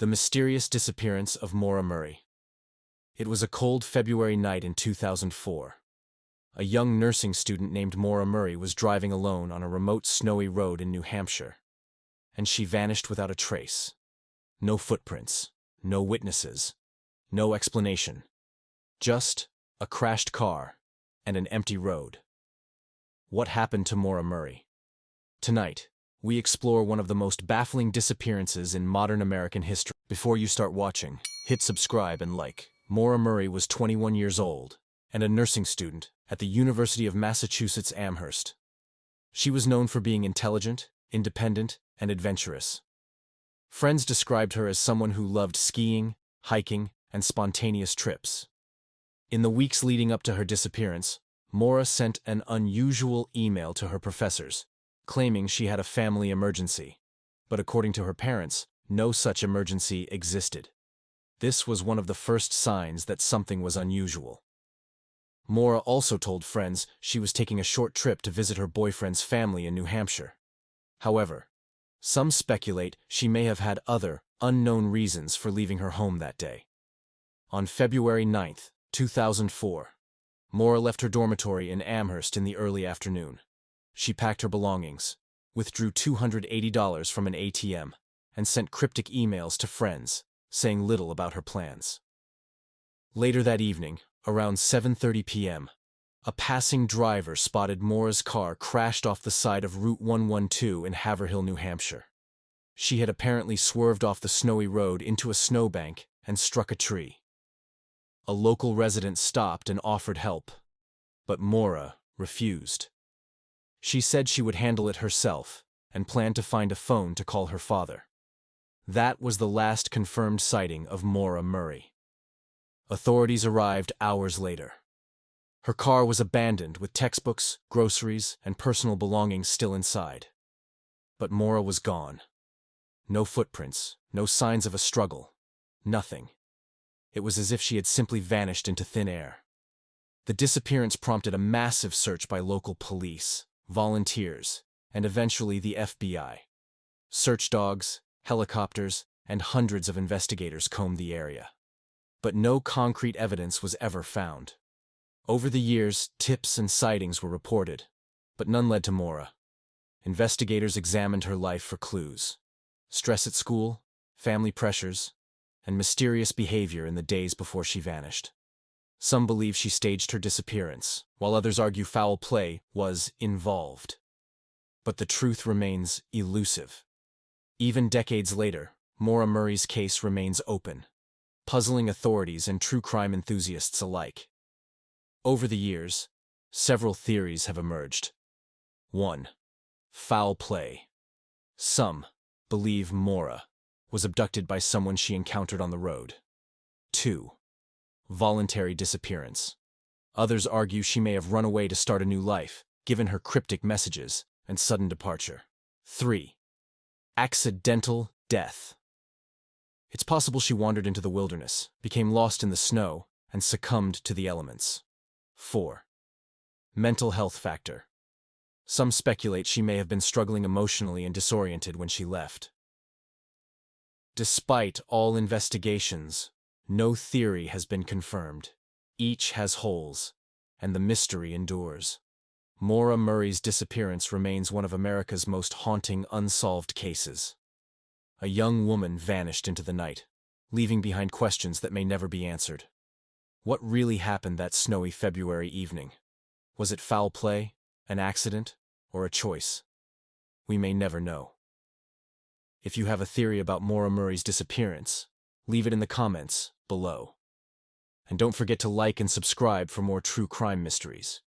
The mysterious disappearance of Maura Murray. It was a cold February night in 2004. A young nursing student named Maura Murray was driving alone on a remote snowy road in New Hampshire, and she vanished without a trace. No footprints, no witnesses, no explanation. Just a crashed car and an empty road. What happened to Maura Murray? Tonight, we explore one of the most baffling disappearances in modern American history. Before you start watching, hit subscribe and like. Maura Murray was 21 years old and a nursing student at the University of Massachusetts Amherst. She was known for being intelligent, independent, and adventurous. Friends described her as someone who loved skiing, hiking, and spontaneous trips. In the weeks leading up to her disappearance, Maura sent an unusual email to her professors, claiming she had a family emergency. But according to her parents, no such emergency existed. This was one of the first signs that something was unusual. Maura also told friends she was taking a short trip to visit her boyfriend's family in New Hampshire. However, some speculate she may have had other, unknown reasons for leaving her home that day. On February 9, 2004, Maura left her dormitory in Amherst in the early afternoon. She packed her belongings, withdrew $280 from an ATM, and sent cryptic emails to friends, saying little about her plans. Later that evening, around 7:30 p.m., a passing driver spotted Maura's car crashed off the side of Route 112 in Haverhill, New Hampshire. She had apparently swerved off the snowy road into a snowbank and struck a tree. A local resident stopped and offered help, but Maura refused. She said she would handle it herself and planned to find a phone to call her father. That was the last confirmed sighting of Maura Murray. Authorities arrived hours later. Her car was abandoned with textbooks, groceries, and personal belongings still inside. But Maura was gone. No footprints, no signs of a struggle, nothing. It was as if she had simply vanished into thin air. The disappearance prompted a massive search by local police, volunteers, and eventually the FBI. Search dogs, helicopters, and hundreds of investigators combed the area. But no concrete evidence was ever found. Over the years, tips and sightings were reported, but none led to Maura. Investigators examined her life for clues: stress at school, family pressures, and mysterious behavior in the days before she vanished. Some believe she staged her disappearance, while others argue foul play was involved. But the truth remains elusive. Even decades later, Maura Murray's case remains open, puzzling authorities and true crime enthusiasts alike. Over the years, several theories have emerged. 1. Foul play. Some believe Maura was abducted by someone she encountered on the road. 2. Voluntary disappearance. Others argue she may have run away to start a new life, given her cryptic messages and sudden departure. 3. Accidental death. It's possible she wandered into the wilderness, became lost in the snow, and succumbed to the elements. 4. Mental health factor. Some speculate she may have been struggling emotionally and disoriented when she left. Despite all investigations, no theory has been confirmed. Each has holes, and the mystery endures. Maura Murray's disappearance remains one of America's most haunting unsolved cases. A young woman vanished into the night, leaving behind questions that may never be answered. What really happened that snowy February evening? Was it foul play, an accident, or a choice? We may never know. If you have a theory about Maura Murray's disappearance, leave it in the comments below. And don't forget to like and subscribe for more true crime mysteries.